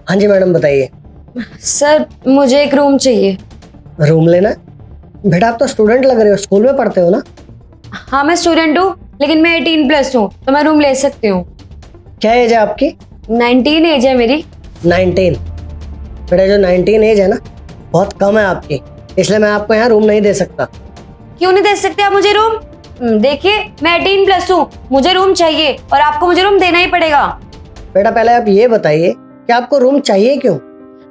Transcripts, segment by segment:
हाँ जी मैडम बताइए। सर मुझे एक रूम चाहिए। रूम लेना है? बेटा आप तो स्टूडेंट लग रहे हो, स्कूल में पढ़ते हो ना? हाँ मैं स्टूडेंट हूँ, लेकिन मैं 18+ हूँ तो मैं रूम ले सकती हूँ। क्या एज है आपकी? 19 एज है मेरी। 19? बेटा जो 19 एज है ना, बहुत कम है आपकी, इसलिए मैं आपको यहाँ रूम नहीं दे सकता। क्यों नहीं दे सकते आप मुझे रूम? देखिए मैं 18+ हूँ, मुझे रूम चाहिए और आपको मुझे रूम देना ही पड़ेगा। बेटा पहले आप ये बताइए कि आपको रूम चाहिए क्यों?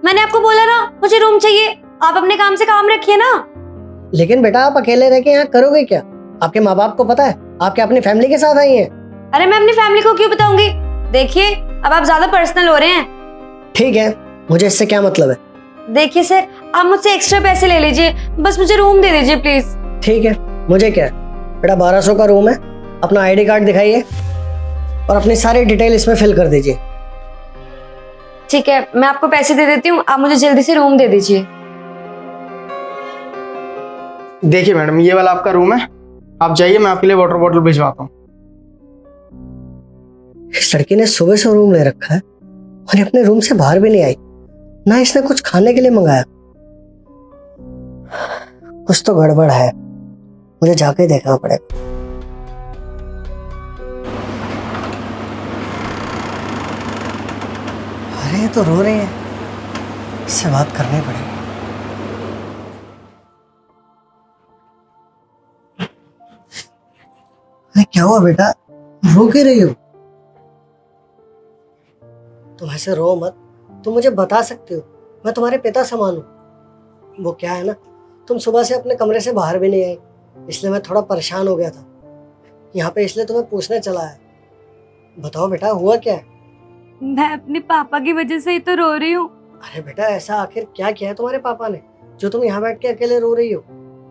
मैंने आपको बोला ना मुझे रूम चाहिए, आप अपने काम से काम रखिए ना। लेकिन बेटा आप अकेले रह के यहाँ करोगे क्या? आपके माँ बाप को पता है आपके अपनी फैमिली के साथ आई हैं? अरे मैं अपनी फैमिली को क्यों बताऊंगी? देखिए अब आप ज्यादा पर्सनल हो रहे हैं। ठीक है, मुझे इससे क्या मतलब है? देखिए सर, आप मुझसे एक्स्ट्रा पैसे ले लीजिए, बस मुझे रूम दे दीजिए प्लीज। ठीक है, मुझे क्या है बेटा, 1200 का रूम है। अपना आईडी कार्ड दिखाइए और अपनी सारी डिटेल इसमें फिल कर दीजिए। ठीक है, मैं आपको पैसे दे देती हूँ, आप मुझे जल्दी से रूम दे दीजिए। देखिए मैडम, ये वाला आपका रूम है, आप जाइए, मैं आपके लिए वाटर बॉटल भिजवाता हूँ। इस लड़की ने सुबह से रूम ले रखा है और ये अपने रूम से बाहर भी नहीं आई, ना इसने कुछ खाने के लिए मंगाया। कुछ तो गड़बड़ है, मुझे जाके देखना पड़ेगा। अरे ये तो रो रही है, इससे बात करनी पड़ेगी। अरे क्या हुआ बेटा, रो क्यों रही हो? तुम ऐसे रो मत, तुम मुझे बता सकते हो, मैं तुम्हारे पिता समान हूँ। वो क्या है ना, तुम सुबह से अपने कमरे से बाहर भी नहीं आई, इसलिए मैं थोड़ा परेशान हो गया था यहाँ पे, इसलिए तुम्हें पूछने चला है। बताओ बेटा हुआ क्या है? मैं अपने पापा की वजह से ही तो रो रही हूँ। अरे बेटा ऐसा आखिर क्या किया है तुम्हारे पापा ने जो तुम यहाँ बैठ के अकेले रो रही हो?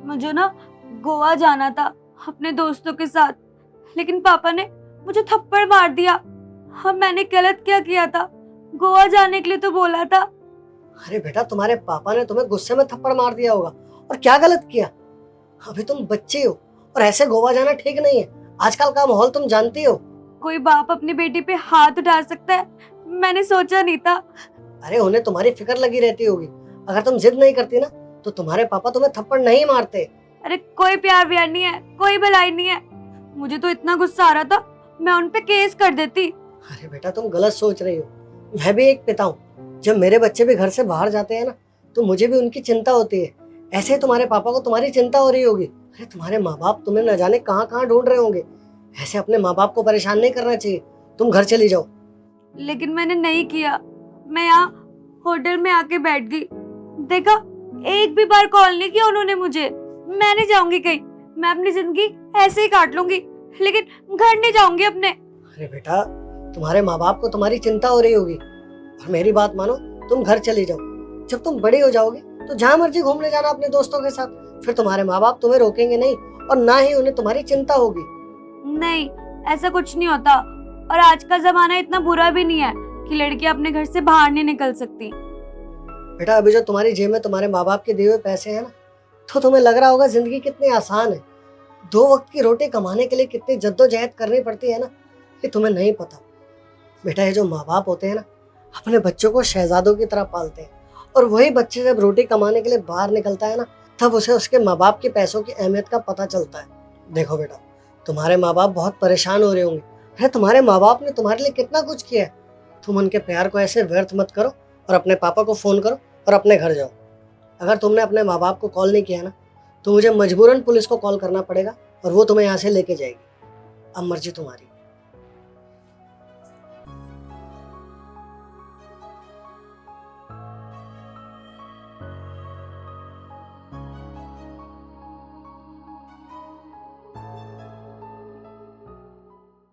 मुझे ना गोवा जाना था अपने दोस्तों के साथ, लेकिन पापा ने मुझे थप्पड़ मार दिया। अब मैंने गलत क्या किया था? गोवा जाने के लिए तो बोला था। अरे बेटा तुम्हारे पापा ने तुम्हें गुस्से में थप्पड़ मार दिया होगा, और क्या गलत किया? अभी तुम बच्चे हो और ऐसे गोवा जाना ठीक नहीं है, आजकल का माहौल तुम जानती हो। कोई बाप अपनी बेटी पे हाथ उठा सकता है? मैंने सोचा नहीं था। अरे उन्हें तुम्हारी फिक्र लगी रहती होगी, अगर तुम जिद नहीं करती ना तो तुम्हारे पापा तुम्हें थप्पड़ नहीं मारते। अरे कोई प्यार व्यार नहीं है, कोई भलाई नहीं है। मुझे तो इतना गुस्सा आ रहा था, मैं उन पे केस कर देती। अरे बेटा तुम गलत सोच रही हो, मैं भी एक पिता हूँ। जब मेरे बच्चे भी घर से बाहर जाते हैं ना तो मुझे भी उनकी चिंता होती है। ऐसे ही तुम्हारे पापा को तुम्हारी चिंता हो रही होगी। अरे तुम्हारे माँ बाप तुम्हें न जाने कहाँ कहाँ ढूंढ रहे होंगे। ऐसे अपने माँ बाप को परेशान नहीं करना चाहिए, तुम घर चली जाओ। लेकिन मैंने नहीं किया, मैं यहाँ होटल में आके बैठ गई। देखा, एक भी बार कॉल नहीं किया उन्होंने मुझे। मैं नहीं जाऊंगी कहीं, मैं अपनी जिंदगी ऐसे ही काट लूंगी, लेकिन घर नहीं जाऊंगी अपने। अरे बेटा तुम्हारे माँ बाप को तुम्हारी चिंता हो रही होगी, और मेरी बात मानो, तुम घर चली जाओ। जब तुम बड़ी हो जाओगे तो जहाँ मर्जी घूमने जाना अपने दोस्तों के साथ, फिर तुम्हारे माँ बाप तुम्हें रोकेंगे नहीं और ना ही उन्हें तुम्हारी चिंता होगी। नहीं, ऐसा कुछ नहीं होता, और आज का जमाना इतना बुरा भी नहीं है कि लड़की अपने घर से बाहर नहीं निकल सकती। बेटा अभी जो तुम्हारी जेब में तुम्हारे माँ बाप के दिए हुए पैसे हैं ना, तो तुम्हें लग रहा होगा जिंदगी कितनी आसान है। 2 वक्त की रोटी कमाने के लिए कितनी जद्दोजहद करनी पड़ती है ना, ये तुम्हें नहीं पता। बेटा ये जो माँ बाप होते हैं ना, अपने बच्चों को शहजादों की तरह पालते हैं, और वही बच्चे जब रोटी कमाने के लिए बाहर निकलता है ना, तब उसे उसके माँ बाप के पैसों की अहमियत का पता चलता है। देखो बेटा, तुम्हारे माँ बाप बहुत परेशान हो रहे होंगे। अरे तुम्हारे माँ बाप ने तुम्हारे लिए कितना कुछ किया है, तुम उनके प्यार को ऐसे व्यर्थ मत करो, और अपने पापा को फ़ोन करो और अपने घर जाओ। अगर तुमने अपने माँ बाप को कॉल नहीं किया ना तो मुझे मजबूरन पुलिस को कॉल करना पड़ेगा, और वो तुम्हें यहाँ से लेके जाएगी। अब मर्जी तुम्हारी।